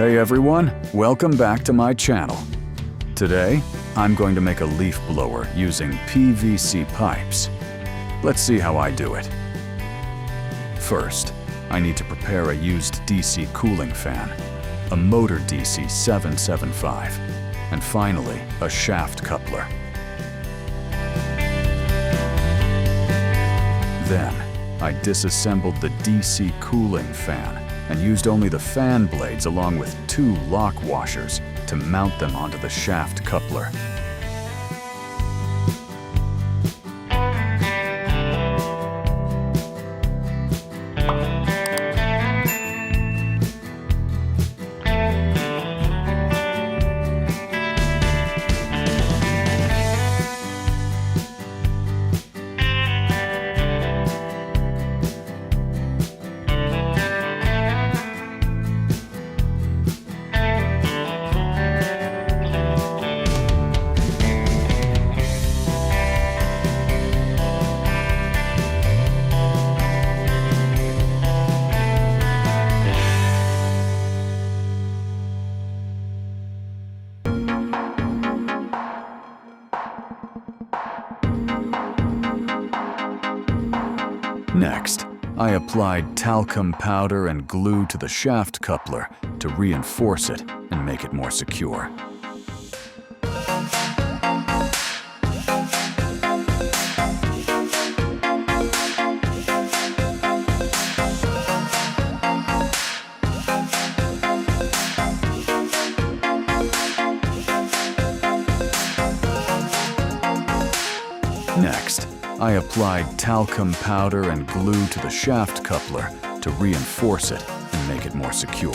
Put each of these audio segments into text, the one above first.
Hey everyone, welcome back to my channel. Today, I'm going to make a leaf blower using PVC pipes. Let's see how I do it. First, I need to prepare a used DC cooling fan, a motor DC 775, and finally, a shaft coupler. Then, I disassembled the DC cooling fan and used only the fan blades along with 2 lock washers to mount them onto the shaft coupler. Next, I applied talcum powder and glue to the shaft coupler to reinforce it and make it more secure. Next, I applied talcum powder and glue to the shaft coupler to reinforce it and make it more secure.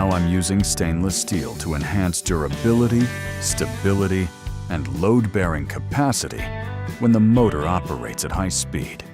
Now I'm using stainless steel to enhance durability, stability, and load-bearing capacity when the motor operates at high speed.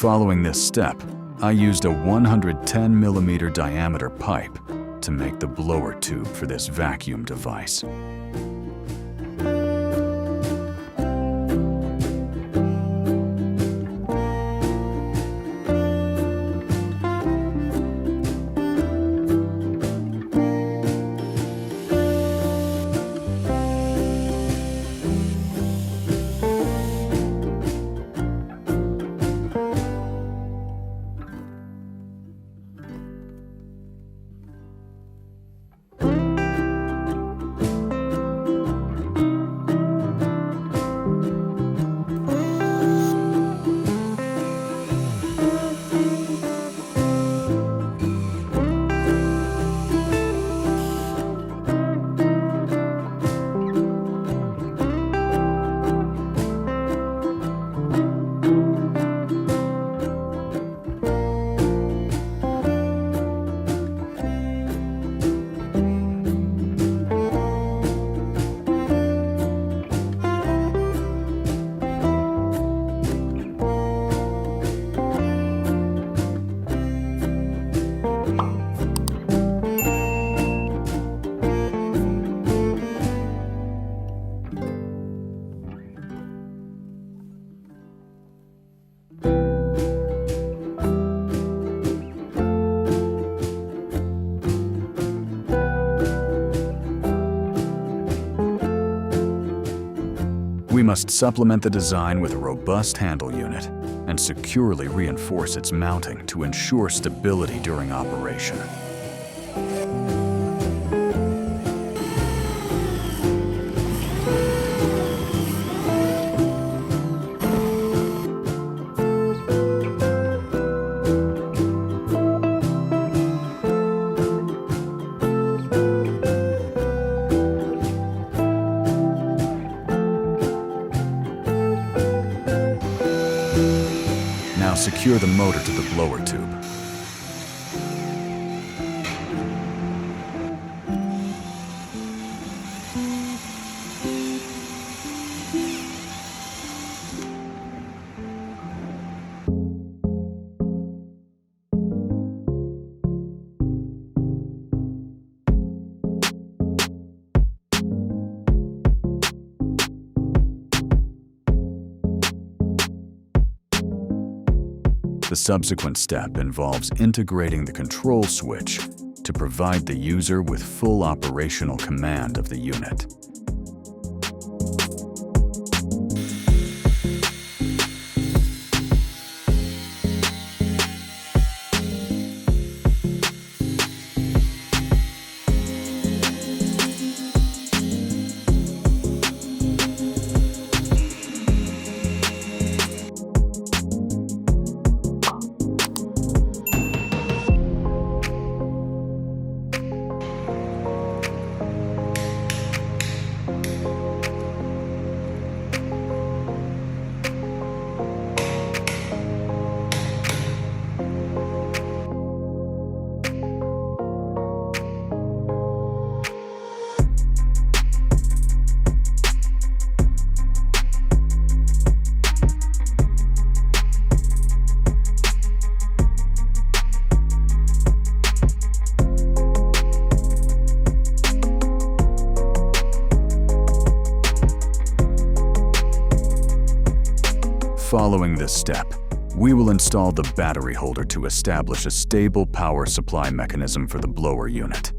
Following this step, I used a 110mm diameter pipe to make the blower tube for this vacuum device. We must supplement the design with a robust handle unit and securely reinforce its mounting to ensure stability during operation. Now secure the motor to the blower tube. The subsequent step involves integrating the control switch to provide the user with full operational command of the unit. Following this step, we will install the battery holder to establish a stable power supply mechanism for the blower unit.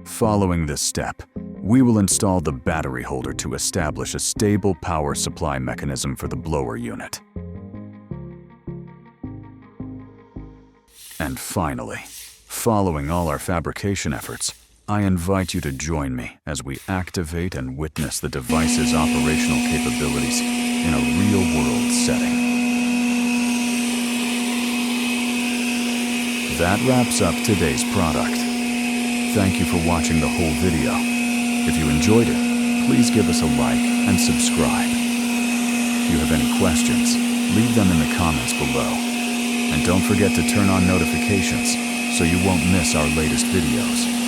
Following this step, We will install the battery holder to establish a stable power supply mechanism for the blower unit. And finally, following all our fabrication efforts, I invite you to join me as we activate and witness the device's operational capabilities in a real-world setting. That wraps up today's product. Thank you for watching the whole video. If you enjoyed it, please give us a like and subscribe. If you have any questions, leave them in the comments below. And don't forget to turn on notifications so you won't miss our latest videos.